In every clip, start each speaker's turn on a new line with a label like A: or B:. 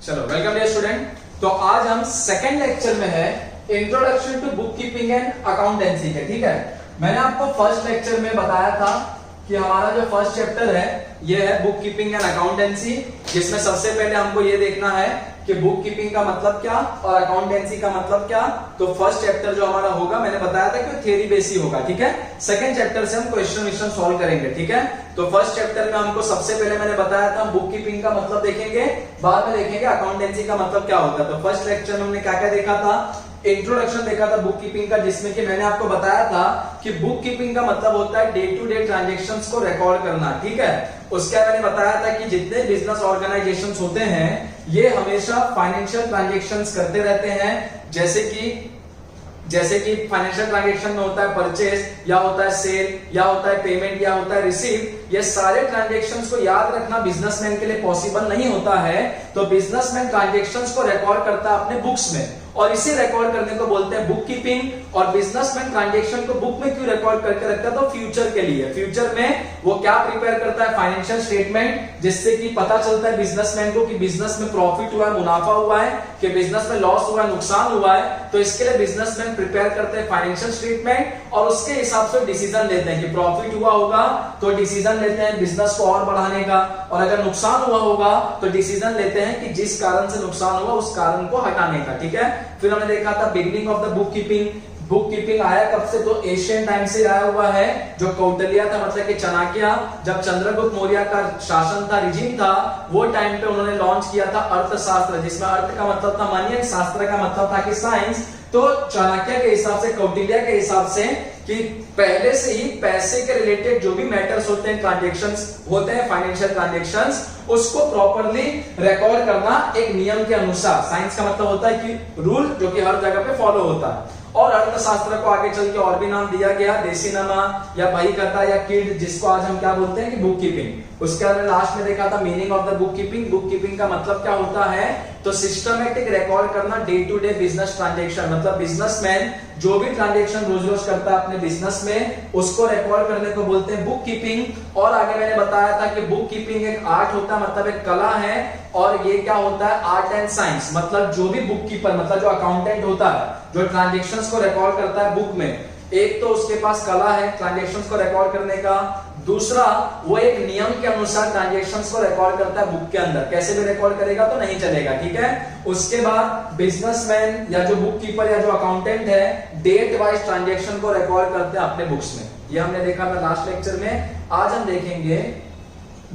A: चलो welcome dear student. तो आज हम सेकंड लेक्चर में है introduction to book keeping and accountancy के। ठीक है, मैंने आपको फर्स्ट लेक्चर में बताया था कि हमारा जो फर्स्ट चैप्टर है ये है बुक कीपिंग एंड अकाउंटेंसी, जिसमें सबसे पहले हमको ये देखना है कि बुक कीपिंग का मतलब क्या और अकाउंटेंसी का मतलब क्या। तो फर्स्ट चैप्टर जो हमारा होगा, मैंने बताया था कि थ्योरी बेस ही होगा। ठीक है, सेकंड चैप्टर से हम क्वेश्चन सॉल्व करेंगे। ठीक है, तो फर्स्ट चैप्टर में हमको सबसे पहले मैंने बताया था बुक कीपिंग का मतलब देखेंगे, बाद में देखेंगे अकाउंटेंसी का मतलब क्या होता है। तो फर्स्ट लेक्चर में हमने क्या क्या देखा था, इंट्रोडक्शन देखा था बुक कीपिंग का, जिसमें कि मैंने आपको बताया था कि बुक कीपिंग का मतलब होता है डे टू डे ट्रांजेक्शन्स को रिकॉर्ड करना। ठीक है, उसके बाद मैंने बताया था कि जितने बिजनेस ऑर्गेनाइजेशंस होते हैं ये हमेशा फाइनेंशियल ट्रांजेक्शन्स करते रहते हैं, जैसे कि फाइनेंशियल ट्रांजेक्शन में होता है परचेज, या होता है सेल, या होता है पेमेंट, या होता है रिसीव। ये सारे ट्रांजेक्शन्स को याद रखना बिजनेसमैन के लिए पॉसिबल नहीं होता है। तो बिजनेसमैन ट्रांजेक्शन्स को रिकॉर्ड करता है अपने बुक्स में, और इसे रिकॉर्ड करने को बोलते हैं बुक कीपिंग। और बिजनेसमैन ट्रांजेक्शन को बुक में क्यों रिकॉर्ड करके रखता है, तो फ्यूचर के लिए। फ्यूचर में वो क्या प्रिपेयर करता है, फाइनेंशियल स्टेटमेंट, जिससे कि पता चलता है बिजनेसमैन को कि बिजनेस में प्रॉफिट हुआ है, मुनाफा हुआ है, कि बिजनेस में लॉस हुआ है, नुकसान हुआ है। तो इसके लिए बिजनेसमैन प्रिपेयर करते हैं फाइनेंशियल स्टेटमेंट, और उसके हिसाब से डिसीजन लेते हैं कि प्रॉफिट हुआ होगा तो डिसीजन लेते हैं बिजनेस को और बढ़ाने का, और अगर नुकसान हुआ होगा तो डिसीजन लेते हैं कि जिस कारण से नुकसान हुआ उस कारण को हटाने का। ठीक है, फिर हमने देखा था beginning of the book keeping. Book keeping आया कब से, तो एशियन टाइम से आया हुआ है। जो कौटिल्य था, मतलब कि चाणक्य, जब चंद्रगुप्त मौर्य का शासन था, रिजीम था, वो टाइम पे उन्होंने लॉन्च किया था अर्थशास्त्र, जिसमें अर्थ का मतलब था मनी, शास्त्र का मतलब था कि साइंस। तो चाणक्य के हिसाब से, कौटिल्य के हिसाब से, कि पहले से ही पैसे के रिलेटेड जो भी मैटर्स होते हैं, ट्रांजेक्शन्स होते हैं, फाइनेंशियल ट्रांजेक्शन्स, उसको प्रॉपर्ली रिकॉर्ड करना एक नियम के अनुसार। साइंस का मतलब होता है कि रूल जो कि हर जगह पे फॉलो होता है। और अर्थशास्त्र को आगे चल के और भी नाम दिया गया, देसीनामा या बहीकथा या किड, जिसको आज हम क्या बोलते हैं कि बुक कीपिंग। उसके बाद लास्ट में देखा था meaning of the book keeping. Book keeping का मतलब क्या होता है, तो सिस्टमैटिक रिकॉर्ड करना day to day business transaction, मतलब बिजनेसमैन जो भी ट्रांजेक्शन रोज रोज करता है अपने बिजनेस में, उसको रिकॉर्ड करने को बोलते हैं बुक कीपिंग। और आगे मैंने बताया था कि बुक कीपिंग एक आर्ट होता है, मतलब एक कला है, और ये क्या होता है, आर्ट एंड साइंस। मतलब जो भी बुक कीपर, मतलब जो अकाउंटेंट होता है, जो ट्रांजेक्शन्स को रिकॉर्ड करता है बुक में, एक तो उसके पास कला है ट्रांजेक्शन्स को रिकॉर्ड करने का, दूसरा वो एक नियम के अनुसार ट्रांजेक्शन्स को रिकॉर्ड करता है बुक के अंदर। कैसे भी रिकॉर्ड करेगा तो नहीं चलेगा। ठीक है, उसके बाद बिजनेसमैन या जो बुक कीपर या जो अकाउंटेंट है, डेट वाइज ट्रांजेक्शन को रिकॉर्ड करते हैं अपने बुक्स में। ये हमने देखा था लास्ट लेक्चर में। आज हम देखेंगे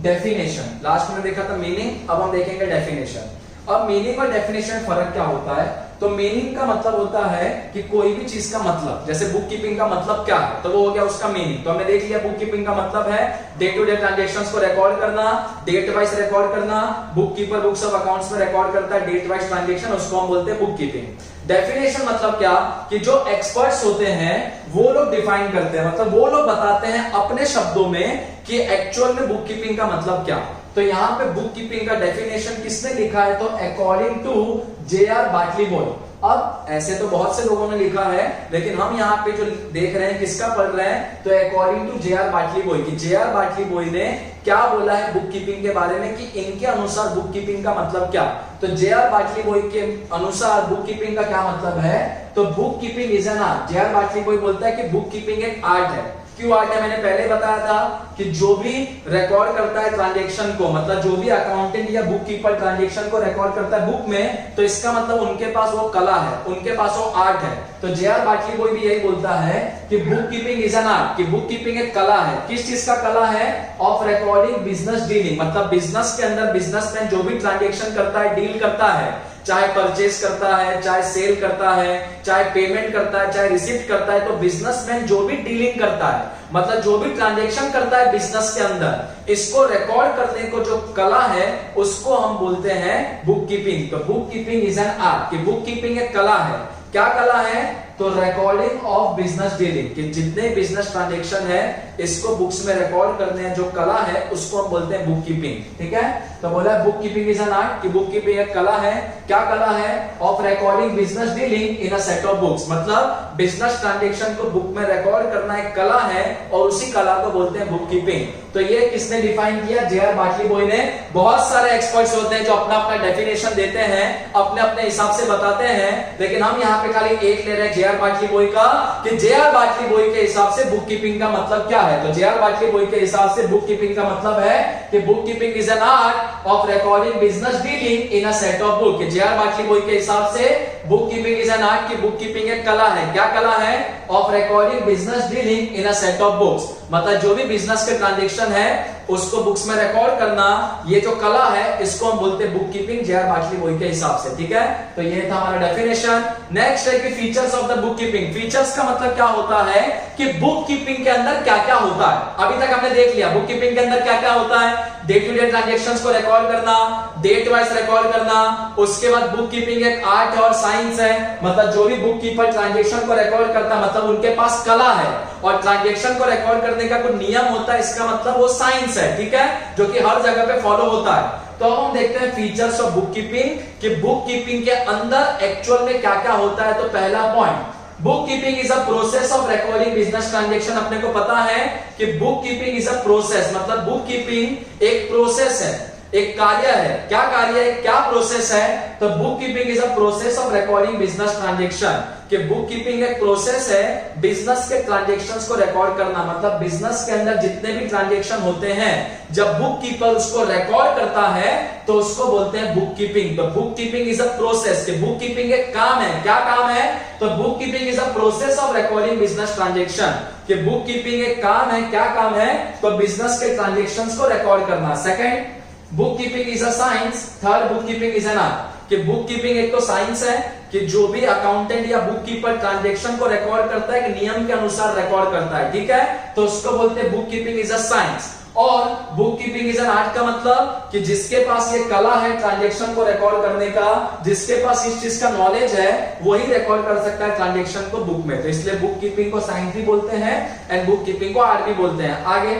A: डेफिनेशन। लास्ट में देखा था मीनिंग, अब हम देखेंगे डेफिनेशन। अब मीनिंग और डेफिनेशन फर्क क्या होता है, तो मीनिंग का मतलब होता है कि कोई भी चीज का मतलब, जैसे बुक कीपिंग का मतलब क्या है, तो वो हो गया उसका मीनिंग। तो हमने देख लिया बुक कीपिंग का मतलब है डे टू डे ट्रांजेक्शन्स को रिकॉर्ड करना, डेट वाइज रिकॉर्ड करना। Book keeper books of accounts में रिकॉर्ड करता है डेट वाइज ट्रांजेक्शन, उसको हम बोलते हैं बुक कीपिंग। डेफिनेशन मतलब क्या, कि जो एक्सपर्ट्स होते हैं वो लोग डिफाइन करते हैं, मतलब वो लोग बताते हैं अपने शब्दों में कि एक्चुअल में बुक कीपिंग का मतलब क्या। तो यहाँ पे बुक कीपिंग का डेफिनेशन किसने लिखा है, तो अकॉर्डिंग टू J.R. बाटली बॉय। अब ऐसे तो बहुत से लोगों ने लिखा है, लेकिन हम यहाँ पे जो देख रहे हैं किसका पढ़ रहे हैं, तो अकॉर्डिंग टू J.R. बाटली बॉय, कि J.R. बाटली बॉय ने क्या बोला है बुक कीपिंग के बारे में, कि इनके अनुसार बुक कीपिंग का मतलब क्या। तो J.R. बाटली बॉय के अनुसार बुक कीपिंग का क्या मतलब है, तो book keeping is an art. J.R. बाटली बॉय बोलता है कि बुक कीपिंग एक आर्ट है। क्यों आर्ट है, मैंने पहले बताया था कि जो भी रिकॉर्ड करता है ट्रांजेक्शन को, मतलब जो भी अकाउंटेंट या बुक कीपर ट्रांजेक्शन को रिकॉर्ड करता है बुक में, तो इसका मतलब उनके पास वो कला है, उनके पास वो आर्ट है। तो J.R. बाटली बॉय भी यही बोलता है कि book keeping is an art, कि बुक कीपिंग एक कला है। किस चीज का कला है, ऑफ रिकॉर्डिंग बिजनेस डीलिंग, मतलब बिजनेस के अंदर बिजनेसमैन जो भी ट्रांजेक्शन करता है, डील करता है, चाहे परचेज करता है, चाहे सेल करता है, चाहे पेमेंट करता है, चाहे रिसीप्ट करता है, तो बिजनेसमैन जो भी डीलिंग करता है, मतलब जो भी ट्रांजेक्शन करता है बिजनेस के अंदर, इसको रिकॉर्ड करने को जो कला है उसको हम बोलते हैं बुक कीपिंग। तो book keeping is an art, कि बुक कीपिंग एक कला है। क्या कला है, तो रिकॉर्डिंग ऑफ बिजनेस डीलिंग, कि जितने बिजनेस ट्रांजेक्शन है इसको बुक्स में रिकॉर्ड करने हैं, जो कला है उसको हम बोलते हैं बुक कीपिंग। ठीक है, तो बोला book keeping is an art, कि बुक कीपिंग एक कला है। क्या कला है? Of recording business dealing in a set of books, मतलब बिजनेस ट्रांजेक्शन को बुक में रिकॉर्ड करना एक कला है और उसी कला को बोलते हैं बुक कीपिंग। तो ये किसने डिफाइन किया? जे.आर. बाटली बॉय ने। बहुत सारे एक्सपर्ट्स होते हैं जो अपना अपना डेफिनेशन देते हैं, अपने अपने हिसाब से बताते हैं, लेकिन हम यहाँ पे खाली एक ले रहे हैं जे.आर. बाटली बॉय का, कि जे.आर. बाटली बॉय के हिसाब से बुक कीपिंग का मतलब क्या है। तो जे.आर. बाटली बॉय के हिसाब से बुक कीपिंग का मतलब है कि book keeping is an art of recording business dealing in a set of book. JR. बाटली बॉय के हिसाब से book keeping is an art, की बुक कीपिंग एक कला है। क्या कला है? Of recording business dealing in a set of books, मतलब जो भी बिजनेस के ट्रांजेक्शन है उसको बुक्स में रिकॉर्ड करना, ये जो कला है इसको हम बोलते हैं बुक कीपिंग, जे.आर. बाटली बॉय के हिसाब से। ठीक है, तो ये था हमारा डेफिनेशन। नेक्स्ट है कि features of the book keeping. Features का मतलब क्या होता है कि बुक कीपिंग के अंदर क्या क्या होता है। अभी तक हमने देख लिया बुक कीपिंग के अंदर क्या क्या होता है, डे टू डे ट्रांजेक्शंस को रिकॉर्ड करना, डेट वाइज रिकॉर्ड करना। उसके बाद बुक कीपिंग एक आर्ट और साइंस है, मतलब जो भी बुक कीपर ट्रांजेक्शन को रिकॉर्ड करता है मतलब उनके पास कला है, और ट्रांजेक्शन को रिकॉर्ड करने का कुछ नियम होता है, इसका मतलब वो साइंस है। ठीक है, जो कि हर जगह पे फॉलो होता है। तो हम देखते हैं फीचर्स ऑफ बुक कीपिंग, कि बुक कीपिंग के अंदर एक्चुअल में क्या क्या होता है। तो पहला point, book keeping is a process of recording business transaction. अपने को पता है कि book keeping is a process, मतलब बुक कीपिंग एक प्रोसेस है, एक कार्य है। क्या कार्य है, क्या प्रोसेस है? तो book keeping is a process of recording business transaction, कि बुक कीपिंग एक प्रोसेस है बिजनेस के ट्रांजेक्शंस को रिकॉर्ड करना, मतलब बिजनेस के अंदर जितने भी ट्रांजेक्शन होते हैं जब बुक कीपर उसको रिकॉर्ड करता है तो उसको बोलते हैं बुक कीपिंग। तो book keeping is a process, कि बुक कीपिंग एक काम है। क्या काम है? तो book keeping is a process of recording business transaction, कि बुक कीपिंग एक काम है। क्या काम है? तो बिजनेस के ट्रांजेक्शंस को रिकॉर्ड करना। Second, book keeping is a science. Third, book keeping is an art, कि बुक कीपिंग एक तो साइंस है, कि जो भी अकाउंटेंट या बुक कीपर ट्रांजेक्शन को रिकॉर्ड करता है एक नियम के अनुसार रिकॉर्ड करता है। ठीक है, तो उसको बोलते हैं book keeping is a science. और book keeping is an art का मतलब कि जिसके पास ये कला है ट्रांजेक्शन को रिकॉर्ड करने का, जिसके पास इस चीज का नॉलेज है, वही रिकॉर्ड कर सकता है ट्रांजेक्शन को बुक में। तो इसलिए बुक कीपिंग को साइंस भी बोलते हैं एंड बुक कीपिंग को आर्ट भी बोलते हैं। आगे,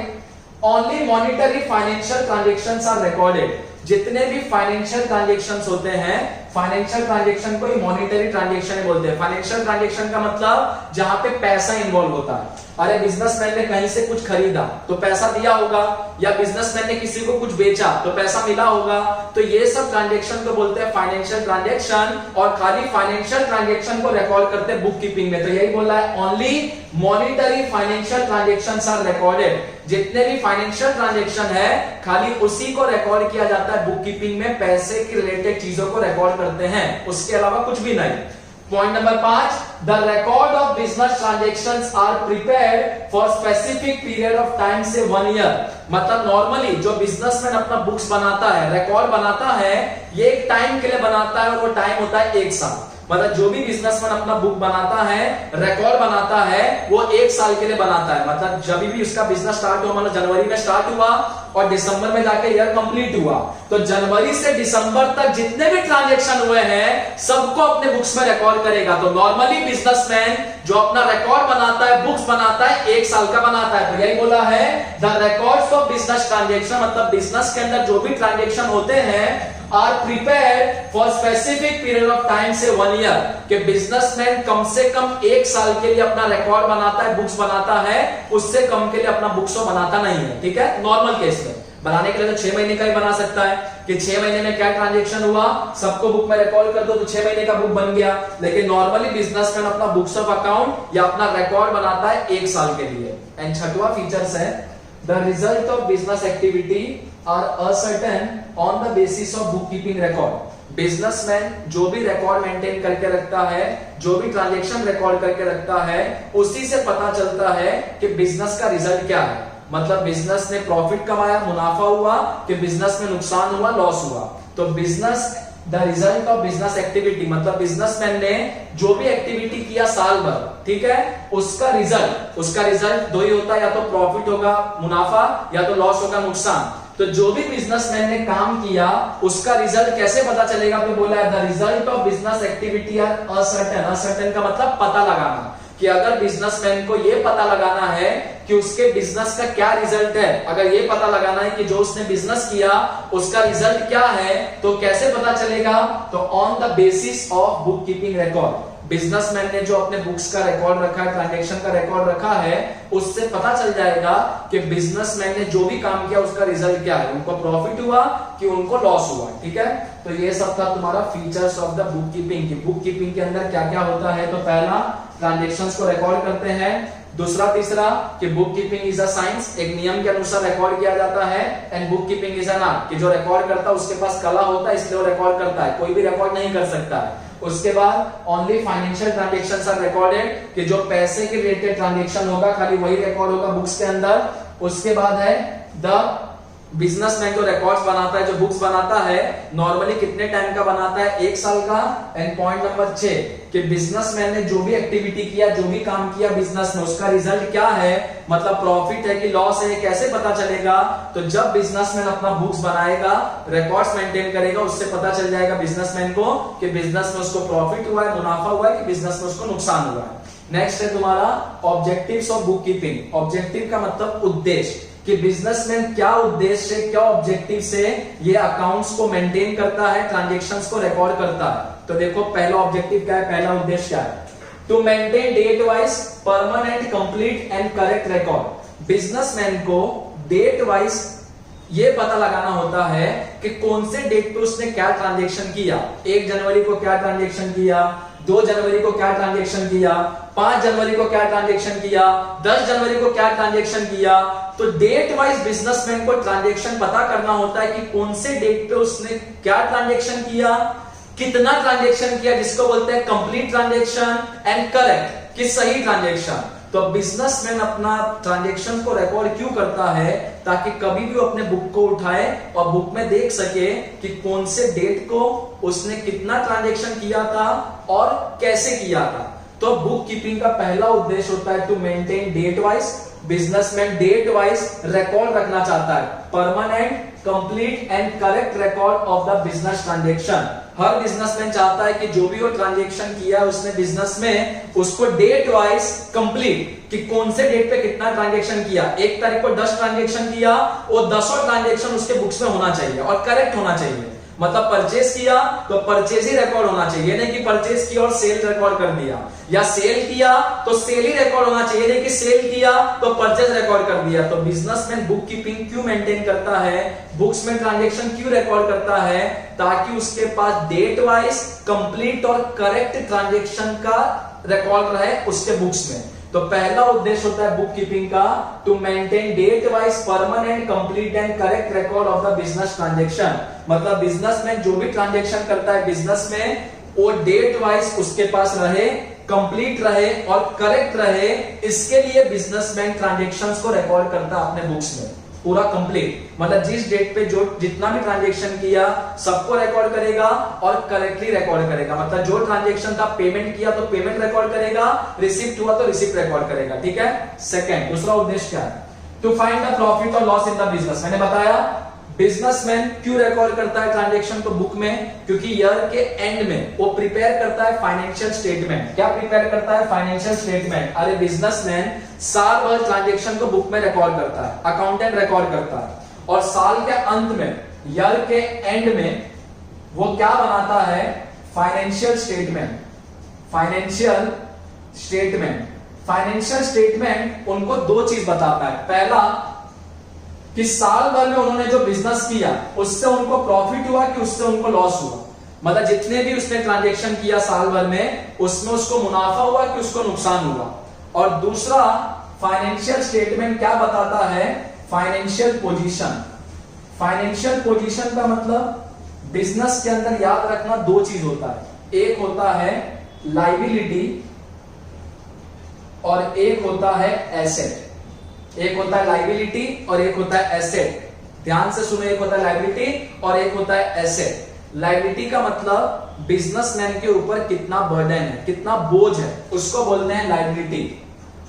A: only monetary financial transactions are recorded. जितने भी फाइनेंशियल ट्रांजेक्शंस होते हैं, फाइनेंशियल ट्रांजेक्शन को ही मॉनिटरी ट्रांजेक्शन बोलते हैं। फाइनेंशियल ट्रांजेक्शन का मतलब जहां पे पैसा इन्वॉल्व होता है। अरे बिजनेसमैन ने कहीं से कुछ खरीदा तो पैसा दिया होगा, या बिजनेसमैन ने किसी को कुछ बेचा तो पैसा मिला होगा, तो ये सब ट्रांजेक्शन को बोलते हैं फाइनेंशियल ट्रांजेक्शन। और खाली फाइनेंशियल ट्रांजेक्शन को रिकॉर्ड करते हैं बुक कीपिंग में। तो यही बोल रहा है, only monetary financial transactions are recorded. जितने भी फाइनेंशियल ट्रांजेक्शन है खाली उसी को रिकॉर्ड किया जाता है बुक कीपिंग में, पैसे की रिलेटेड चीजों को रिकॉर्ड करते हैं, उसके अलावा कुछ भी नहीं। Point number 5, the record of business transactions are prepared for specific period of time से 1 ईयर। मतलब नॉर्मली जो बिजनेसमैन अपना बुक्स बनाता है, रिकॉर्ड बनाता है, ये एक टाइम के लिए बनाता है और वो टाइम होता है 1 साल। मतलब जो भी बिजनेसमैन अपना बुक बनाता है, रिकॉर्ड बनाता है, वो 1 साल के लिए बनाता है। मतलब जब भी उसका बिजनेस स्टार्ट हुआ, मतलब जनवरी में स्टार्ट हुआ और दिसंबर में जाके ईयर कंप्लीट हुआ, तो जनवरी से दिसंबर तक जितने भी ट्रांजेक्शन हुए हैं सबको अपने बुक्स में रिकॉर्ड करेगा। तो नॉर्मली बिजनेसमैन जो अपना रिकॉर्ड बनाता है, बुक्स बनाता है, 1 साल का बनाता है। तो यही बोला है, the records of business transaction, मतलब बिजनेस के अंदर जो भी ट्रांजेक्शन होते हैं are prepared for specific period of time से 1 ईयर, कि बिजनेसमैन कम से कम 1 साल के लिए अपना रिकॉर्ड बनाता है, बुक्स बनाता है, उससे कम के लिए अपना बुक्स बनाता नहीं है। ठीक है, नॉर्मल केस में बनाने के लिए तो 6 महीने का ही बना सकता है, कि 6 महीने में क्या ट्रांजेक्शन हुआ सबको बुक में रिकॉर्ड कर दो तो 6 महीने का बुक बन गया। लेकिन नॉर्मली बिजनेसमैन अपना बुक्स ऑफ अकाउंट या अपना रिकॉर्ड बनाता है 1 साल के लिए। एंड छठवां फीचर्स है, the result of business activity are ascertained on the basis of book keeping record. Businessman जो भी रिकॉर्ड मेंटेन करके रखता है, जो भी ट्रांजेक्शन रिकॉर्ड करके रखता है, उसी से पता चलता है कि बिजनेस का रिजल्ट क्या है। मतलब बिजनेस ने प्रॉफिट कमाया, मुनाफा हुआ, कि बिजनेस में नुकसान हुआ, लॉस हुआ। तो business, the result of business activity, मतलब बिजनेसमैन ने जो भी एक्टिविटी किया साल भर, ठीक है, उसका रिजल्ट दो ही होता है, या तो प्रॉफिट होगा मुनाफा, या तो लॉस होगा नुकसान। तो जो भी बिजनेसमैन ने काम किया उसका रिजल्ट कैसे पता चलेगा? आपने बोला है the result of business activity are uncertain. Uncertain का मतलब पता लगाना, कि अगर बिजनेसमैन को ये पता लगाना है कि उसके बिजनेस का क्या रिजल्ट है, अगर ये पता लगाना है कि जो उसने बिजनेस किया उसका रिजल्ट क्या है, तो कैसे पता चलेगा? तो on the basis of book keeping record. Businessman ने जो अपने बुक्स का रिकॉर्ड रखा है, ट्रांजैक्शन का रिकॉर्ड रखा है, उससे पता चल जाएगा कि बिजनेसमैन ने जो भी काम किया उसका रिजल्ट क्या है, उनको प्रॉफिट हुआ कि उनको लॉस हुआ। ठीक है, तो ये सब था तुम्हारा features of the book keeping की। बुक कीपिंग के अंदर क्या क्या होता है? तो पहला, ट्रांजैक्शंस को रिकॉर्ड करते हैं। दूसरा, तीसरा कि book keeping is a science, एक नियम के अनुसार रिकॉर्ड किया जाता है। And book keeping is an art, कि जो रिकॉर्ड करता है उसके पास कला होता है, इसलिए वो रिकॉर्ड करता है, कोई भी रिकॉर्ड नहीं कर सकता है। उसके बाद only financial transactions are recorded, कि जो पैसे के रिलेटेड ट्रांजैक्शन होगा खाली वही रिकॉर्ड होगा बुक्स के अंदर। उसके बाद है द बिजनेसमैन जो रिकॉर्ड्स बनाता है, जो बुक्स बनाता है, नॉर्मली कितने टाइम का बनाता है? 1 साल का। एंड पॉइंट नंबर 6 कि बिजनेसमैन ने जो भी एक्टिविटी किया, जो भी काम किया बिजनेस में, उसका रिजल्ट क्या है, मतलब प्रॉफिट है कि लॉस है, कैसे पता चलेगा? तो जब बिजनेसमैन अपना बुक्स बनाएगा, रिकॉर्ड्स मेंटेन करेगा, उससे पता चल जाएगा बिजनेसमैन को कि बिजनेस में उसको प्रॉफिट हुआ है, मुनाफा हुआ है, कि बिजनेस में उसको नुकसान हुआ है। नेक्स्ट है तुम्हारा objectives of book keeping. Objective का मतलब उद्देश्य, कि बिजनेसमैन क्या उद्देश्य से, क्या ऑब्जेक्टिव से ये अकाउंट्स को मेंटेन करता है, ट्रांजैक्शंस को रिकॉर्ड करता है। तो देखो पहला ऑब्जेक्टिव क्या है, पहला उद्देश्य क्या है? To maintain date wise permanent, complete and correct record. Businessman को डेट वाइज ये पता लगाना होता है कि कौन से डेट पे उसने क्या ट्रांजैक्शन किया। 1 जनवरी को क्या ट्रांजैक्शन किया, 2 जनवरी को क्या ट्रांजैक्शन किया, 5 जनवरी को क्या ट्रांजैक्शन किया, 10 जनवरी को क्या ट्रांजैक्शन किया। तो डेट वाइज बिजनेसमैन को ट्रांजैक्शन पता करना होता है कि कौन से डेट पे उसने क्या ट्रांजैक्शन किया, कितना ट्रांजैक्शन किया, जिसको बोलते हैं कंप्लीट ट्रांजैक्शन, एंड करेक्ट, कि सही ट्रांजैक्शन। तो बिजनेसमैन अपना ट्रांजैक्शन को रिकॉर्ड क्यों करता है? ताकि कभी भी वो अपने बुक को उठाए और बुक में देख सके कि कौन से डेट को उसने कितना ट्रांजैक्शन किया था और कैसे किया था। तो बुक कीपिंग का पहला उद्देश्य होता है to maintain date wise. Businessman date wise record रखना चाहता है, permanent, complete and correct record of the business transaction. हर बिजनेसमैन चाहता है कि जो भी वो ट्रांजैक्शन किया है उसने बिजनेस में, उसको डेट वाइज कंप्लीट, कि कौन से डेट पे कितना ट्रांजैक्शन किया। 1 तारीख को 10 ट्रांजैक्शन किया, वो 10 ट्रांजैक्शन उसके बुक्स में होना चाहिए और करेक्ट होना चाहिए। मतलब परचेज किया तो परचेज ही रिकॉर्ड होना चाहिए, नहीं कि परचेज किया और सेल रिकॉर्ड कर दिया, या सेल किया तो सेल ही रिकॉर्ड होना चाहिए, नहीं कि सेल किया तो परचेज रिकॉर्ड कर दिया। तो बिजनेसमैन बुक कीपिंग क्यों मेंटेन करता है, बुक्स में ट्रांजैक्शन क्यों रिकॉर्ड करता है? ताकि उसके पास डेट वाइज कंप्लीट और करेक्ट ट्रांजैक्शन का रिकॉर्ड रहे उसके बुक्स में। तो पहला उद्देश्य होता है बुक कीपिंग का to maintain date wise permanent, complete and correct record of the business transaction. मतलब बिजनेसमैन जो भी ट्रांजैक्शन करता है बिजनेस में, वो डेट वाइज उसके पास रहे, कंप्लीट रहे और करेक्ट रहे। इसके लिए बिजनेसमैन ट्रांजैक्शंस को रिकॉर्ड करता है अपने बुक्स में पूरा कंप्लीट। मतलब जिस डेट पे जो जितना भी ट्रांजैक्शन किया सबको रिकॉर्ड करेगा और करेक्टली रिकॉर्ड करेगा। मतलब जो ट्रांजैक्शन था, पेमेंट किया तो पेमेंट रिकॉर्ड करेगा, रिसिप्ट हुआ तो रिसिप्ट रिकॉर्ड करेगा। ठीक है। सेकंड, दूसरा उद्देश्य क्या है? टू फाइंड द प्रॉफिट और लॉस इन द बिजनेस। मैंने बताया बिजनेसमैन क्यों रिकॉर्ड करता है ट्रांजैक्शन को बुक में, क्योंकि ईयर के एंड में वो प्रिपेयर करता है फाइनेंशियल स्टेटमेंट। क्या प्रिपेयर करता है? Financial statement. अरे बिजनेसमैन साल भर ट्रांजैक्शन को बुक में रिकॉर्ड करता है, अकाउंटेंट रिकॉर्ड करता है, और साल के अंत में, ईयर के एंड में वो क्या बनाता है? Financial statement. Financial statement, financial statement उनको 2 चीज बताता है। पहला कि साल भर में उन्होंने जो बिजनेस किया उससे उनको प्रॉफिट हुआ कि उससे उनको लॉस हुआ। मतलब जितने भी उसने ट्रांजैक्शन किया साल भर में, उसमें उसको मुनाफा हुआ कि उसको नुकसान हुआ। और दूसरा, फाइनेंशियल स्टेटमेंट क्या बताता है? Financial position. फाइनेंशियल पोजीशन का मतलब बिजनेस के अंदर याद रखना 2 चीज होता है। एक होता है लायबिलिटी और एक होता है एसेट। एक होता है लायबिलिटी और एक होता है एसेट। ध्यान से सुनो, एक होता है लायबिलिटी और एक होता है एसेट। लायबिलिटी का मतलब बिजनेसमैन के ऊपर कितना बर्डन है, कितना बोझ है, उसको बोलते हैं लायबिलिटी।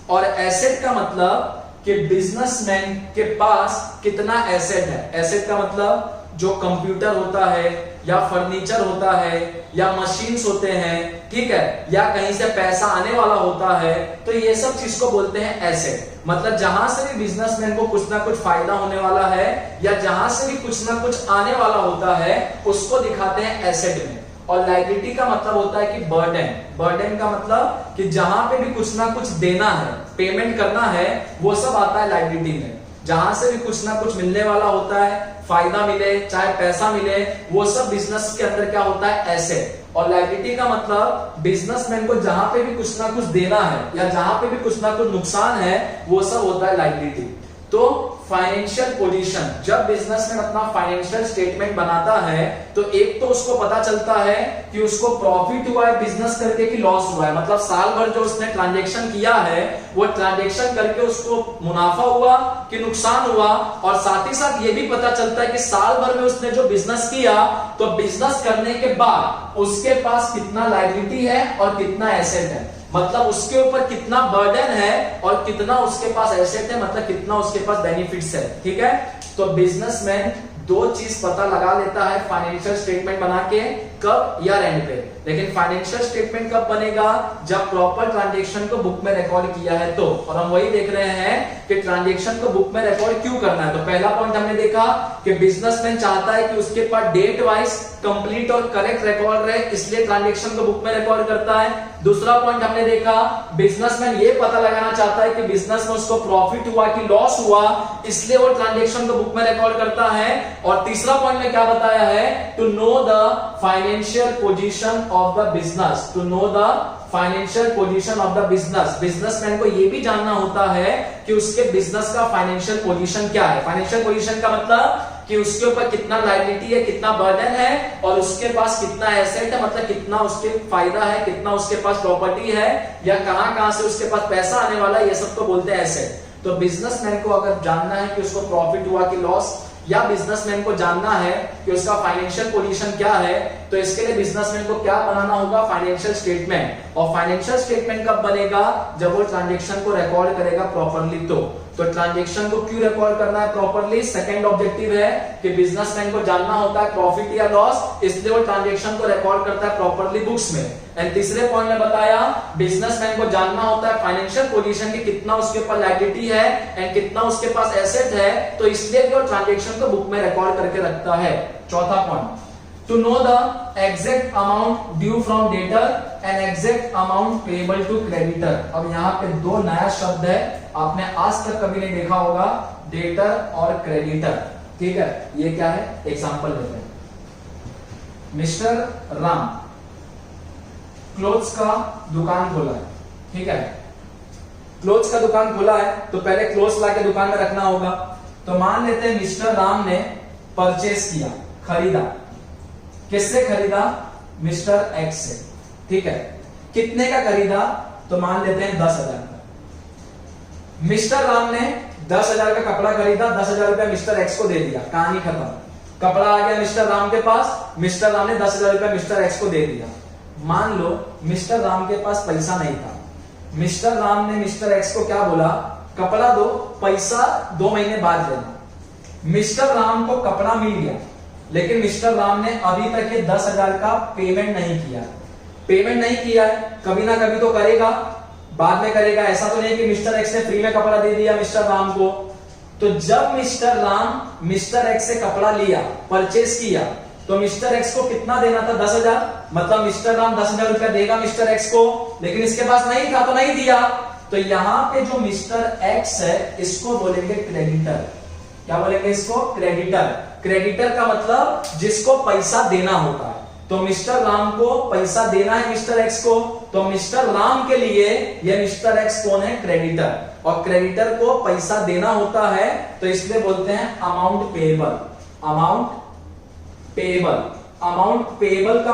A: और एसेट का मतलब कि बिजनेसमैन के पास कितना एसेट है। एसेट का मतलब जो कंप्यूटर होता है या फर्नीचर होता है या मशीन्स होते हैं, ठीक है, या कहीं से पैसा आने वाला होता है, तो ये सब चीज को बोलते हैं एसेट। मतलब जहां से भी बिजनेसमैन को कुछ ना कुछ फायदा होने वाला है या जहां से भी कुछ ना कुछ आने वाला होता है उसको दिखाते हैं एसेट में। और लायबिलिटी का मतलब होता है कि बर्डन। बर्डन का मतलब कि जहां पे भी कुछ ना कुछ देना है, पेमेंट करना है, वो सब आता है लायबिलिटी में। जहां से भी कुछ ना कुछ मिलने वाला होता है, फायदा मिले चाहे पैसा मिले, वो सब बिजनेस के अंदर क्या होता है, एसेट। और लायबिलिटी का मतलब बिजनेसमैन को जहां पे भी कुछ ना कुछ देना है या जहां पे भी कुछ ना कुछ नुकसान है, वो सब होता है लायबिलिटी। तो फाइनेंशियल पोजीशन, जब बिजनेसमैन अपना फाइनेंशियल स्टेटमेंट बनाता है तो एक तो उसको पता चलता है कि उसको प्रॉफिट हुआ है बिजनेस करके कि लॉस हुआ है। मतलब साल भर जो उसने ट्रांजैक्शन किया है वो ट्रांजैक्शन करके उसको मुनाफा हुआ कि नुकसान हुआ। और साथ ही साथ ये भी पता चलता है कि साल भर में उसने जो बिजनेस किया तो बिजनेस करने के बाद उसके पास कितना लायबिलिटी है और कितना एसेट है। मतलब उसके ऊपर कितना बर्डन है और कितना उसके पास एसेट है, मतलब कितना उसके पास बेनिफिट्स है। ठीक है, तो बिजनेसमैन दो चीज पता लगा लेता है फाइनेंशियल स्टेटमेंट बना के, कब, ईयर एंड पे। लेकिन फाइनेंशियल स्टेटमेंट कब बनेगा, जब प्रॉपर ट्रांजैक्शन को बुक में रिकॉर्ड किया है तो। और हम वही देख रहे हैं कि ट्रांजैक्शन को बुक में रिकॉर्ड क्यों करना है। तो पहला पॉइंट हमने देखा कि बिजनेसमैन चाहता है कि उसके पास डेट वाइज कंप्लीट और करेक्ट रिकॉर्ड रहे, इसलिए ट्रांजैक्शन को बुक में रिकॉर्ड करता है। दूसरा पॉइंट हमने देखा, बिजनेसमैन ये पता लगाना चाहता है कि बिजनेस में उसको प्रॉफिट हुआ कि लॉस हुआ, इसलिए वो ट्रांजैक्शन को बुक में रिकॉर्ड करता है। और तीसरा पॉइंट में क्या बताया है, to know the financial position of the business. To know the financial position of the business. Businessman को यह भी जानना होता है कि उसके बिजनेस का फाइनेंशियल पोजीशन क्या है। फाइनेंशियल पोजीशन का मतलब कि उसके ऊपर कितना लायबिलिटी है, कितना बर्डन है और उसके पास कितना एसेट है, मतलब कितना उसके फायदा है, कितना उसके पास प्रॉपर्टी है या कहां से उसके पास पैसा आने वाला है, ये सब तो बोलते हैं एसेट। तो बिजनेसमैन को अगर जानना है कि उसको प्रॉफिट हुआ कि लॉस, या बिजनेसमैन को जानना है कि उसका फाइनेंशियल पोजीशन क्या है, तो इसके लिए बिजनेसमैन को क्या बनाना होगा, फाइनेंशियल स्टेटमेंट। और फाइनेंशियल स्टेटमेंट कब बनेगा, जब वो ट्रांजैक्शन को रिकॉर्ड करेगा प्रॉपर्ली। तो ट्रांजैक्शन को क्यों रिकॉर्ड करना है प्रॉपर्ली, सेकंड ऑब्जेक्टिव है कि बिजनेसमैन को जानना होता है प्रॉफिट या लॉस, इसलिए वो ट्रांजैक्शन को रिकॉर्ड करता है प्रॉपर्ली बुक्स में। एंड तीसरे पॉइंट में बताया बिजनेसमैन को जानना होता है फाइनेंशियल पोजीशन की कितना उसके पास लायबिलिटी है एंड कितना उसके पास एसेट है, तो इसलिए वो ट्रांजैक्शन को बुक में रिकॉर्ड करके रखता है। चौथा point, to know the exact amount due from debtor and exact amount payable to creditor। अब यहाँ पे दो नया शब्द है, आपने आज तक कभी नहीं देखा होगा, डेटर और क्रेडिटर। ठीक है, ये क्या है, एग्जांपल लेते हैं। मिस्टर राम क्लोथ्स का दुकान खोला है, ठीक है, क्लोथ्स का दुकान खोला है तो पहले क्लोथ्स लाके दुकान में रखना होगा। तो मान लेते हैं मिस्टर राम ने परचेस किया, खरीदा, किससे खरीदा, मिस्टर एक्स से। ठीक है, कितने का खरीदा, तो मान लेते हैं 10,000 का। मिस्टर राम ने 10,000 का कपड़ा खरीदा, 10,000 रुपया मिस्टर एक्स को दे दिया, कहानी खत्म। कपड़ा आ गया मिस्टर राम के पास, मिस्टर राम ने 10,000 रुपया मिस्टर एक्स को दे दिया। मान लो मिस्टर राम के पास पैसा नहीं था, मिस्टर राम ने मिस्टर एक्स को क्या बोला, कपड़ा दो, पैसा 2 महीने बाद लेना। मिस्टर राम को कपड़ा मिल गया, लेकिन मिस्टर राम ने अभी तक ये 10,000 का पेमेंट नहीं किया। पेमेंट नहीं किया है, कभी ना कभी तो करेगा, बाद में करेगा। ऐसा तो नहीं कि मिस्टर एक्स ने फ्री में कपड़ा दे दिया मिस्टर राम को। तो जब मिस्टर राम मिस्टर एक्स से कपड़ा लिया, परचेस किया, तो मिस्टर एक्स को कितना देना था, 10,000। मतलब मिस्टर राम 10,000 रुपया देगा मिस्टर एक्स को, लेकिन इसके पास नहीं था तो नहीं दिया। तो यहां पे जो मिस्टर एक्स है इसको बोलेंगे क्रेडिटर। क्या बोलेंगे इसको, क्रेडिटर। क्रेडिटर का मतलब जिसको पैसा देना होता है। तो मिस्टर राम को पैसा देना है मिस्टर एक्स को, तो मिस्टर राम के लिए ये मिस्टर एक्स कौन है, क्रेडिटर। और क्रेडिटर को पैसा देना होता है तो इसलिए बोलते हैं amount payable. Amount payable. Amount payable का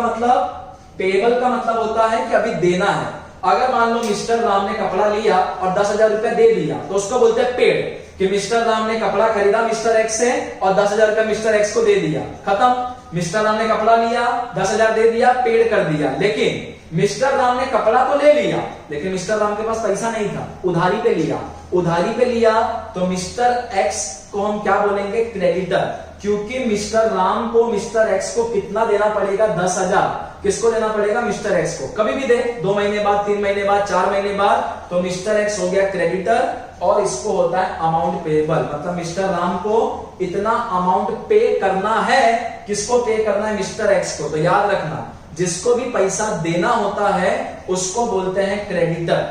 A: मतलब होता है कि अभी देना है। अगर मान लो मिस्टर राम ने कपड़ा लिया और 10,000 रुपया दे दिया तो उसको बोलते हैं पेड, कि मिस्टर राम ने कपड़ा खरीदा मिस्टर एक्स से और 10,000 का मिस्टर एक्स को दे दिया, खत्म। मिस्टर राम ने कपड़ा लिया, 10,000 दे दिया, पेड कर दिया। लेकिन मिस्टर राम ने कपड़ा तो ले लिया, लेकिन मिस्टर राम के पास पैसा नहीं था, उधारी पे लिया। उधारी पे लिया तो मिस्टर एक्स को हम क्या बोलेंगे? क्रेडिटर, क्योंकि मिस्टर राम को मिस्टर एक्स को कितना देना पड़ेगा? 10,000। किसको देना पड़ेगा? मिस्टर एक्स को। कभी भी दे, 2 महीने बाद, 3 महीने बाद, 4 महीने बाद, तो मिस्टर एक्स हो गया क्रेडिटर और इसको होता है अमाउंट पेएबल। मतलब मिस्टर राम को इतना अमाउंट पे करना है। किसको पे करना है? मिस्टर एक्स को। तो याद रखना, जिसको भी पैसा देना होता है उसको बोलते हैं क्रेडिटर,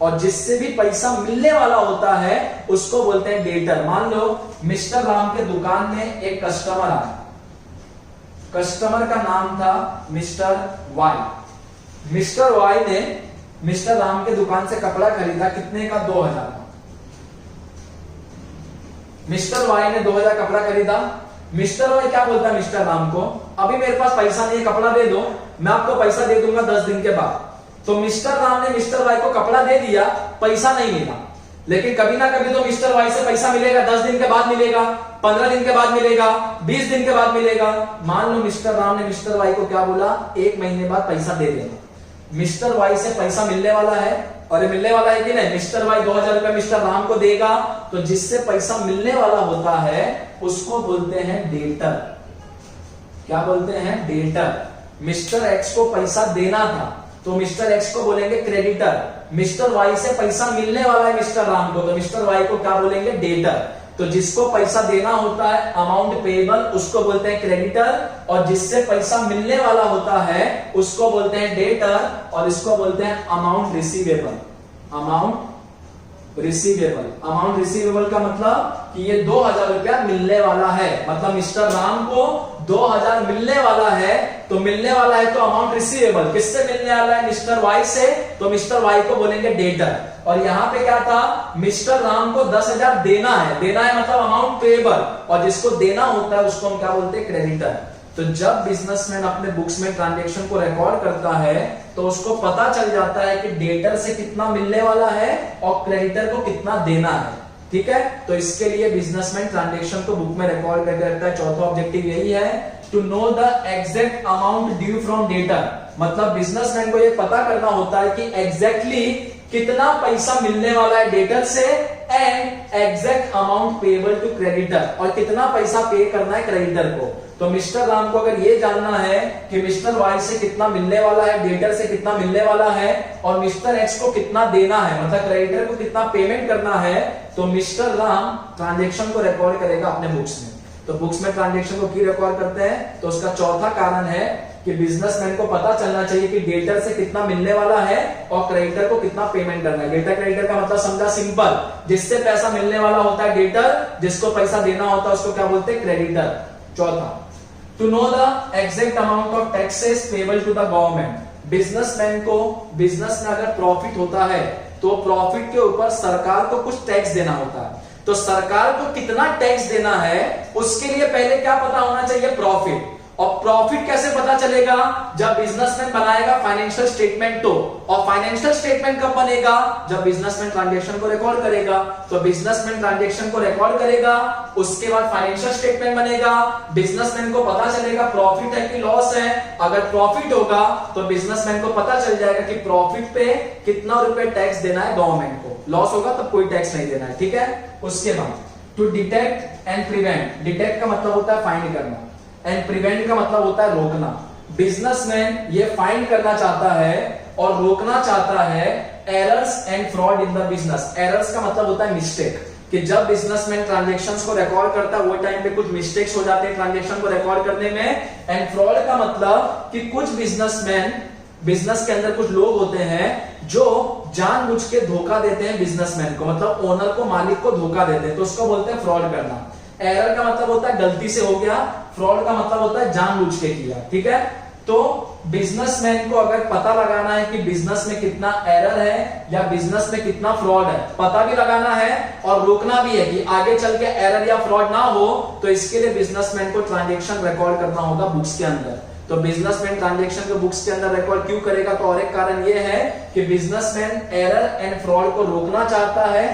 A: और जिससे भी पैसा मिलने वाला होता है उसको बोलते हैं डेटर। मान लो मिस्टर राम के दुकान में एक कस्टमर आया, कस्टमर का नाम था मिस्टर वाई। मिस्टर वाई ने मिस्टर राम के दुकान से कपड़ा खरीदा, कितने का? 2,000 का। मिस्टर वाई ने 2,000 कपड़ा खरीदा। मिस्टर वाई क्या बोलता है मिस्टर राम को? अभी मेरे पास पैसा नहीं है, कपड़ा दे दो, मैं आपको पैसा दे दूंगा 10 दिन के बाद। तो मिस्टर राम ने मिस्टर वाई को कपड़ा दे दिया, पैसा नहीं मिला। लेकिन कभी ना कभी तो मिस्टर वाई से पैसा मिलेगा, 10 दिन के बाद मिलेगा, 15 दिन के बाद मिलेगा, 20 दिन के बाद मिलेगा। मान लो मिस्टर राम ने मिस्टर वाई को क्या बोला? 1 महीने बाद पैसा दे देना। मिस्टर वाई से पैसा मिलने वाला है, और ये मिलने वाला है कि नहीं? मिस्टर वाई 2,000 रुपया मिस्टर राम को देगा, तो जिससे पैसा मिलने वाला होता है उसको बोलते हैं डेटर। क्या बोलते हैं? डेटर। मिस्टर एक्स को पैसा देना था तो मिस्टर एक्स को बोलेंगे क्रेडिटर। मिस्टर वाई से पैसा मिलने वाला है मिस्टर राम को, तो मिस्टर वाई को क्या बोलेंगे? डेटर। तो जिसको पैसा देना होता है अमाउंट पेएबल उसको बोलते हैं क्रेडिटर, और जिससे पैसा मिलने वाला होता है उसको बोलते हैं डेटर, और इसको बोलते हैं amount receivable. Amount receivable. Amount receivable का मतलब कि ये 2,000 रुपया मिलने वाला है, मतलब मिस्टर राम को 2,000 मिलने वाला है। तो मिलने वाला है तो अमाउंट रिसीवेबल किससे मिलने वाला है? मिस्टर वाई से, तो मिस्टर वाई को बोलेंगे डेटर। और यहां पे क्या था? मिस्टर राम को 10,000 देना है, देना है मतलब अमाउंट पेएबल, और जिसको देना होता है उसको हम क्या बोलते हैं? क्रेडिटर। तो जब बिजनेसमैन अपने बुक्स में ट्रांजैक्शन को रिकॉर्ड करता है तो उसको पता चल जाता है कि डेटर से कितना मिलने वाला है और क्रेडिटर को कितना देना है। ठीक है, तो इसके लिए बिजनेसमैन ट्रांजैक्शन को बुक में रिकॉर्ड करके रखता है। चौथा ऑब्जेक्टिव यही है, to know the exact amount due from debtor. मतलब बिजनेसमैन को यह पता करना होता है कि एग्जैक्टली कितना पैसा मिलने वाला है डेटर से, and exact amount payable to creditor, और कितना पैसा पे करना है क्रेडिटर को। तो मिस्टर राम को अगर ये जानना है कि मिस्टर वाई से कितना मिलने वाला है, डेटर से कितना मिलने वाला है, और मिस्टर एक्स को कितना देना है, मतलब क्रेडिटर को कितना पेमेंट करना है, तो मिस्टर राम ट्रांजैक्शन को रिकॉर्ड करेगा अपने बुक्स में। तो बुक्स में ट्रांजैक्शन को क्यों रिकॉर्ड करते हैं? तो उसका चौथा कारण है कि बिजनेसमैन को पता चलना चाहिए कि डेटर से कितना मिलने वाला है और क्रेडिटर को कितना पेमेंट करना है। डेटर क्रेडिटर का मतलब समझा सिंपल, जिससे पैसा मिलने वाला होता है डेटर, जिसको पैसा देना होता है उसको क्या बोलते हैं? क्रेडिटर। चौथा, to know the exact amount of taxes payable to the government. Businessman को, बिजनेस में अगर प्रॉफिट होता है तो प्रॉफिट के ऊपर सरकार को कुछ टैक्स देना होता है। तो सरकार को कितना टैक्स देना है उसके लिए पहले क्या पता होना चाहिए? प्रॉफिट। और प्रॉफिट कैसे पता चलेगा? जब बिजनेसमैन बनाएगा फाइनेंशियल स्टेटमेंट तो, और फाइनेंशियल स्टेटमेंट कब बनेगा? जब बिजनेसमैन ट्रांजैक्शन को रिकॉर्ड करेगा। तो बिजनेसमैन ट्रांजैक्शन को रिकॉर्ड करेगा, उसके बाद फाइनेंशियल स्टेटमेंट बनेगा, बिजनेसमैन को पता चलेगा प्रॉफिट है कि लॉस है। अगर प्रॉफिट होगा तो बिजनेसमैन को पता चल जाएगा कि प्रॉफिट पे कितना रुपए टैक्स देना है गवर्नमेंट को, लॉस होगा तब कोई टैक्स नहीं देना है। ठीक है, उसके बाद to detect and prevent. Detect का मतलब होता है फाइंड करना, एंड प्रिवेंट का मतलब होता है रोकना। बिजनेसमैन ये फाइंड करना चाहता है और रोकना चाहता है errors and fraud in the business. Errors का मतलब होता है मिस्टेक, कि जब बिजनेसमैन ट्रांजैक्शंस को रिकॉर्ड करता है वो टाइम पे कुछ मिस्टेक्स हो जाते हैं ट्रांजैक्शन को रिकॉर्ड करने में। एंड फ्रॉड का मतलब कि कुछ बिजनेसमैन, बिजनेस के अंदर कुछ लोग होते हैं जो जानबूझ के धोखा देते हैं बिजनेसमैन को, मतलब ओनर को, मालिक को धोखा देते हैं, तो उसको बोलते हैं फ्रॉड करना। एरर का मतलब होता है गलती से हो गया, फ्रॉड का मतलब होता है जानबूझ के किया। ठीक है, तो बिजनेसमैन को अगर पता लगाना है कि बिजनेस में कितना एरर है या बिजनेस में कितना फ्रॉड है, पता भी लगाना है और रोकना भी है कि आगे चल के एरर या फ्रॉड ना हो, तो इसके लिए बिजनेसमैन को ट्रांजैक्शन रिकॉर्ड करना होगा बुक्स के अंदर। तो बिजनेसमैन ट्रांजैक्शन को बुक्स के अंदर रिकॉर्ड क्यों करेगा? तो और एक कारण ये है कि बिजनेसमैन एरर एंड फ्रॉड को रोकना चाहता है,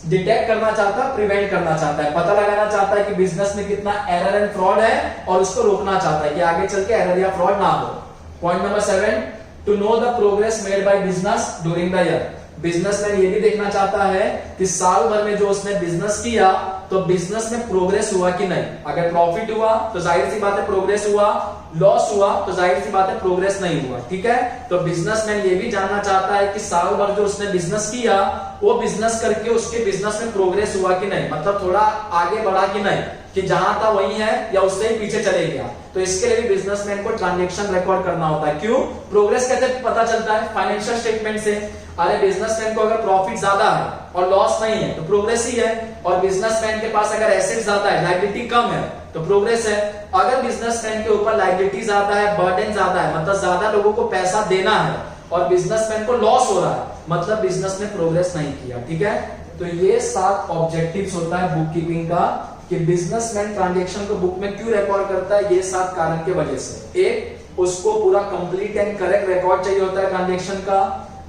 A: डिटेक्ट करना चाहता है, प्रिवेंट करना चाहता है, पता लगाना चाहता है कि बिजनेस में कितना एरर एंड फ्रॉड है और उसको रोकना चाहता है कि आगे चल के एरर या फ्रॉड ना हो। Point number 7, to know the progress made by business during the year. Businessman ये भी देखना चाहता है कि साल भर में जो उसने बिजनेस किया तो बिजनेस में प्रोग्रेस हुआ कि नहीं। अगर प्रॉफिट हुआ तो जाहिर सी बात है प्रोग्रेस हुआ, लॉस हुआ तो जाहिर सी बात है प्रोग्रेस नहीं हुआ। ठीक है, तो बिजनेसमैन ये भी जानना चाहता है कि साल भर जो उसने बिजनेस किया वो बिजनेस करके उसके बिजनेस में प्रोग्रेस हुआ कि नहीं, मतलब थोड़ा आगे बढ़ा कि नहीं, कि जहां था वही है या उससे ही पीछे चले गया। तो इसके लिए भी बिजनेसमैन को ट्रांजैक्शन रिकॉर्ड करना होता है। क्यों? प्रोग्रेस कैसे पता चलता है? फाइनेंशियल स्टेटमेंट से। अरे बिजनेसमैन को अगर प्रॉफिट ज्यादा है और लॉस नहीं है तो प्रोग्रेस ही है, और बिजनेसमैन के पास अगर एसेट ज्यादा है, लायबिलिटी कम है तो प्रोग्रेस है। अगर बिजनेसमैन के ऊपर लायबिलिटी ज्यादा है, बर्डन ज्यादा है, मतलब ज्यादा लोगों को पैसा देना है और बिजनेसमैन को लॉस हो रहा है, मतलब बिजनेस में प्रोग्रेस नहीं किया। ठीक है, तो ये 7 ऑब्जेक्टिव्स होता है बुक कीपिंग का कि बिजनेसमैन ट्रांजैक्शन को बुक में क्यों रिकॉर्ड करता है। ये 7 कारण के वजह से। एक, उसको पूरा कंप्लीट एंड करेक्ट रिकॉर्ड चाहिए होता है ट्रांजैक्शन का।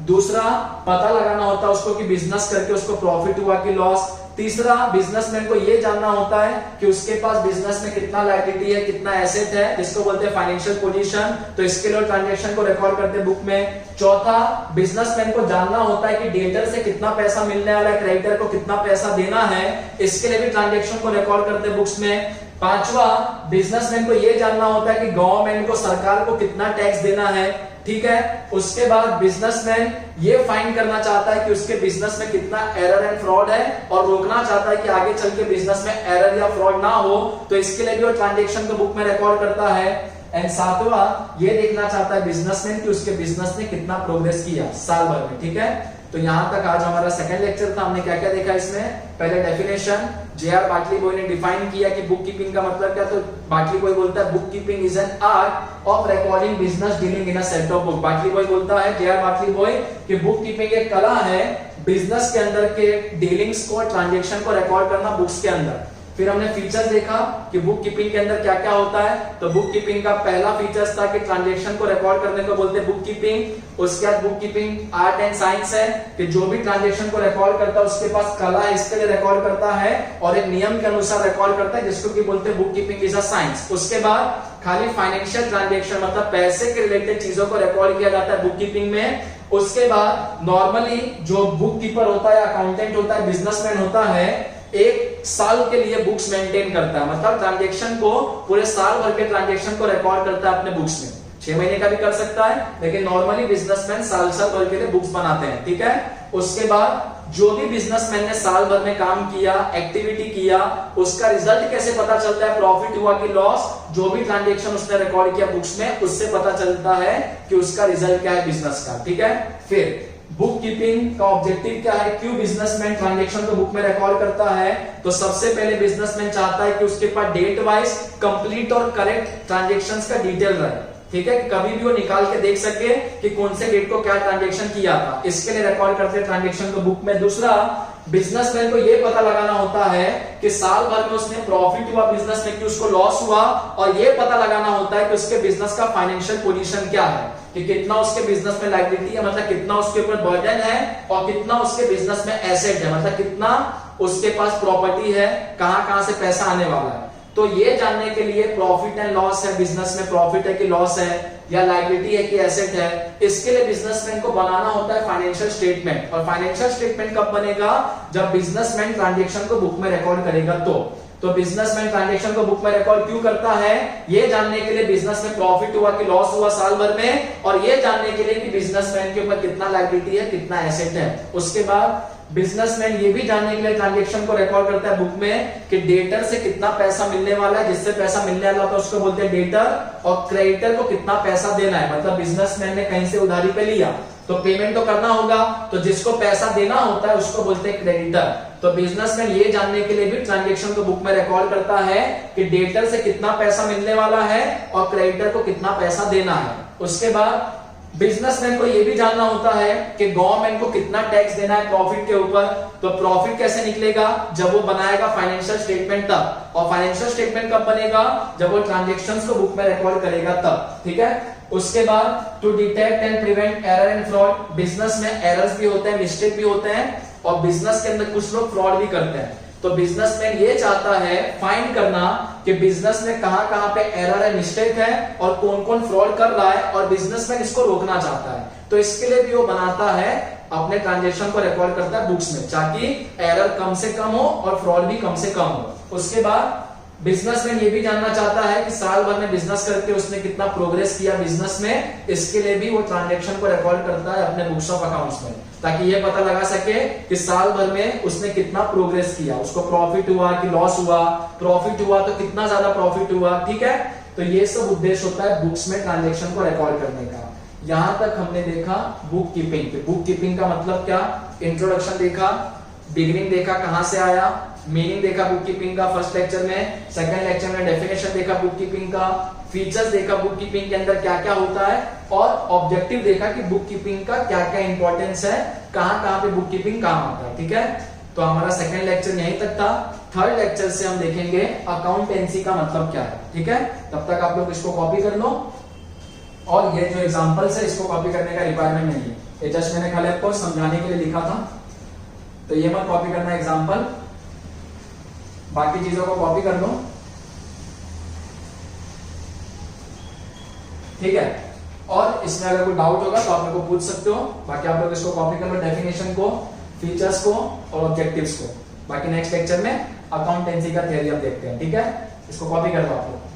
A: दूसरा, पता लगाना होता है उसको कि बिजनेस करके उसको प्रॉफिट हुआ कि लॉस। तीसरा, बिजनेसमैन को यह जानना होता है कि उसके पास बिजनेस में कितना लायबिलिटी है, कितना एसेट है, जिसको बोलते हैं फाइनेंशियल पोजीशन, तो इसके लिए ट्रांजैक्शन को रिकॉर्ड करते हैं बुक में। चौथा, बिजनेसमैन को जानना होता है कि डेटर से कितना पैसा मिलने वाला है, क्रेडिटर को कितना पैसा देना है, इसके लिए भी ट्रांजैक्शन को रिकॉर्ड करते हैं बुक्स में। पांचवा, बिजनेसमैन को यह जानना होता है कि गवर्नमेंट को, सरकार को कितना टैक्स देना है। ठीक है, उसके बाद बिजनेसमैन ये फाइंड करना चाहता है कि उसके बिजनेस में कितना एरर एंड फ्रॉड है और रोकना चाहता है कि आगे चल के बिजनेस में एरर या फ्रॉड ना हो, तो इसके लिए भी वो ट्रांजैक्शन को बुक में रिकॉर्ड करता है। एंड सातवां, ये देखना चाहता है बिजनेसमैन कि उसके बिजनेस ने कितना प्रोग्रेस किया साल भर में। ठीक है, तो यहां तक आज हमारा सेकंड लेक्चर था। हमने क्या क्या देखा इसमें? पहले डेफिनेशन, जे.आर. बाटली बॉय ने डिफाइन किया कि बुक कीपिंग का मतलब क्या। तो बाटली बॉय बोलता है book keeping is an art of recording business dealing in a set of book. बाटली बॉय बोलता है, जे.आर. बाटली बॉय, कि बुक कीपिंग एक कला है बिजनेस के अंदर के डीलिंग्स को, ट्रांजैक्शन को रिकॉर्ड करना बुक्स के अंदर। फिर हमने फीचर्स देखा कि बुक कीपिंग के अंदर क्या क्या होता है। तो बुक कीपिंग का पहला फीचर्स था कि ट्रांजैक्शन को रिकॉर्ड करने को बोलते हैं बुक कीपिंग। उसके बाद book keeping art and science है कि जो भी ट्रांजैक्शन को रिकॉर्ड करता है उसके पास कला है, इसके लिए रिकॉर्ड करता है और एक नियम के अनुसार रिकॉर्ड करता है, जिसको कि बोलते हैं book keeping is a science. उसके बाद खाली फाइनेंशियल ट्रांजैक्शन, मतलब पैसे के रिलेटेड चीजों को रिकॉर्ड किया जाता है बुक कीपिंग में। उसके बाद नॉर्मली जो बुक कीपर होता है, अकाउंटेंट होता है, बिजनेसमैन होता है, एक साल के लिए बुक्स मेंटेन करता है, मतलब ट्रांजैक्शन को, पूरे साल भर के ट्रांजैक्शन को रिकॉर्ड करता है अपने बुक्स में। 6 महीने का भी कर सकता है, लेकिन नॉर्मली बिजनेसमैन साल भर के लिए बुक्स बनाते हैं। ठीक है, उसके बाद जो भी बिजनेसमैन ने साल भर में काम किया, एक्टिविटी किया, उसका रिजल्ट कैसे पता चलता है, प्रॉफिट हुआ कि लॉस, जो भी ट्रांजैक्शन उसने रिकॉर्ड किया बुक्स में, उससे पता चलता है कि उसका रिजल्ट क्या है बिजनेस का। ठीक है, फिर बुक कीपिंग का ऑब्जेक्टिव क्या है, क्यों बिजनेसमैन ट्रांजैक्शन को बुक में रिकॉर्ड करता है। तो सबसे पहले बिजनेसमैन चाहता है कि उसके पास डेट वाइज कंप्लीट और करेक्ट ट्रांजैक्शंस का डिटेल रहे। ठीक है, कभी भी वो निकाल के देख सके कि कौन से डेट को क्या ट्रांजैक्शन किया था, इसके लिए रिकॉर्ड करते हैं ट्रांजैक्शन को बुक में। दूसरा, बिजनेसमैन को यह पता लगाना होता है कि साल भर में उसने प्रॉफिट हुआ बिजनेस में कि उसको लॉस हुआ, और यह पता लगाना होता है कि उसके बिजनेस का फाइनेंशियल पोजीशन क्या है, कि कितना उसके बिजनेस में लायबिलिटी है, मतलब कितना उसके ऊपर बर्डन है, और कितना उसके बिजनेस में एसेट है, मतलब कितना उसके पास प्रॉपर्टी है, कहां कहां से पैसा आने वाला है। तो ये जानने के लिए प्रॉफिट एंड लॉस है, बिजनेस में प्रॉफिट है कि लॉस है, या लायबिलिटी है कि एसेट है, इसके लिए बिजनेसमैन को बनाना होता है फाइनेंशियल स्टेटमेंट। और फाइनेंशियल स्टेटमेंट कब बनेगा, जब बिजनेसमैन ट्रांजैक्शन को बुक में रिकॉर्ड करेगा। तो बिजनेसमैन ट्रांजैक्शन को बुक में रिकॉर्ड क्यों करता है, ये जानने के लिए बिजनेस में प्रॉफिट हुआ कि लॉस हुआ साल भर में, और ये जानने के लिए कि बिजनेसमैन के ऊपर कितना लायबिलिटी है, कितना एसेट है। उसके बाद बिजनेसमैन ये भी जानने के लिए ट्रांजैक्शन को रिकॉर्ड करता है बुक में कि डेटर से कितना पैसा मिलने वाला है, जिससे पैसा मिलने वाला था उसको बोलते हैं डेटर, और क्रेडिटर को कितना पैसा देना है, मतलब बिजनेसमैन ने कहीं से उधारी पे लिया तो पेमेंट तो करना होगा, तो जिसको पैसा देना होता है उसको बोलते हैं क्रेडिटर। तो बिजनेसमैन ये जानने के लिए भी ट्रांजैक्शन को बुक में रिकॉर्ड करता है कि डेटर से कितना पैसा मिलने वाला है और क्रेडिटर को कितना पैसा देना है। उसके बाद बिजनेसमैन को ये भी जानना होता है कि गवर्नमेंट को कितना टैक्स देना है प्रॉफिट के ऊपर। तो प्रॉफिट कैसे निकलेगा, जब वो बनाएगा फाइनेंशियल स्टेटमेंट तब, और फाइनेंशियल स्टेटमेंट कब बनेगा, जब वो ट्रांजैक्शंस को बुक में रिकॉर्ड करेगा तब। ठीक है, उसके बाद to detect and prevent error and fraud. Business में एरर्स भी होते हैं, मिस्टेक भी होते हैं, और बिजनेस के अंदर कुछ लोग फ्रॉड भी करते हैं। तो बिजनेसमैन ये चाहता है फाइंड करना कि बिजनेस में कहां कहां पे एरर है, मिस्टेक है, और कौन कौन फ्रॉड कर रहा है, और बिजनेसमैन इसको रोकना चाहता है। तो इसके लिए भी वो बनाता है, अपने ट्रांजैक्शन को रिकॉर्ड करता है बुक्स में, ताकि एरर कम से कम हो और फ्रॉड भी कम से कम हो। उसके बाद बिजनेसमैन ये भी जानना चाहता है कि साल भर में बिजनेस करके उसने कितना प्रोग्रेस किया बिजनेस में। इसके लिए भी वो ट्रांजैक्शन को रिकॉर्ड करता है अपने बुक्स ऑफ अकाउंट्स में, ताकि ये पता लगा सके कि साल भर में उसने कितना प्रोग्रेस किया, उसको प्रॉफिट हुआ कि लॉस हुआ, प्रॉफिट हुआ तो कितना ज्यादा प्रॉफिट हुआ। ठीक है, तो ये सब उद्देश्य होता है बुक्स में ट्रांजैक्शन को रिकॉर्ड करने का। यहां तक हमने देखा बुक कीपिंग। बुक कीपिंग का मतलब क्या, इंट्रोडक्शन देखा, बिगिनिंग देखा कहां से आया, मीनिंग देखा बुक कीपिंग का फर्स्ट लेक्चर में, सेकंड लेक्चर में डेफिनेशन देखा बुक कीपिंग का, फीचर्स देखा बुक कीपिंग के अंदर क्या क्या होता है, और ऑब्जेक्टिव देखा कि बुक कीपिंग का क्या क्या इंपॉर्टेंस है, कहां कहां पे बुक कीपिंग काम आता है। ठीक है, तो हमारा सेकंड लेक्चर यहीं तक था। थर्ड लेक्चर से हम देखेंगे अकाउंटेंसी का मतलब क्या है। ठीक है, तब तक आप लोग इसको कॉपी कर लो, और ये जो एग्जांपल्स है इसको कॉपी करने का रिक्वायरमेंट नहीं है, ये जस्ट मैंने खाली आपको समझाने के लिए लिखा था, तो ये मत कॉपी करना एग्जांपल, बाकी चीजों को कॉपी कर लो। ठीक है, और इसमें अगर कोई डाउट होगा तो आप मेरे को पूछ सकते हो, बाकी आप लोग इसको कॉपी कर लो, डेफिनेशन को, फीचर्स को और ऑब्जेक्टिव्स को। बाकी नेक्स्ट लेक्चर में अकाउंटेंसी का थियरी अब देखते हैं। ठीक है, इसको कॉपी कर लो आप लोग।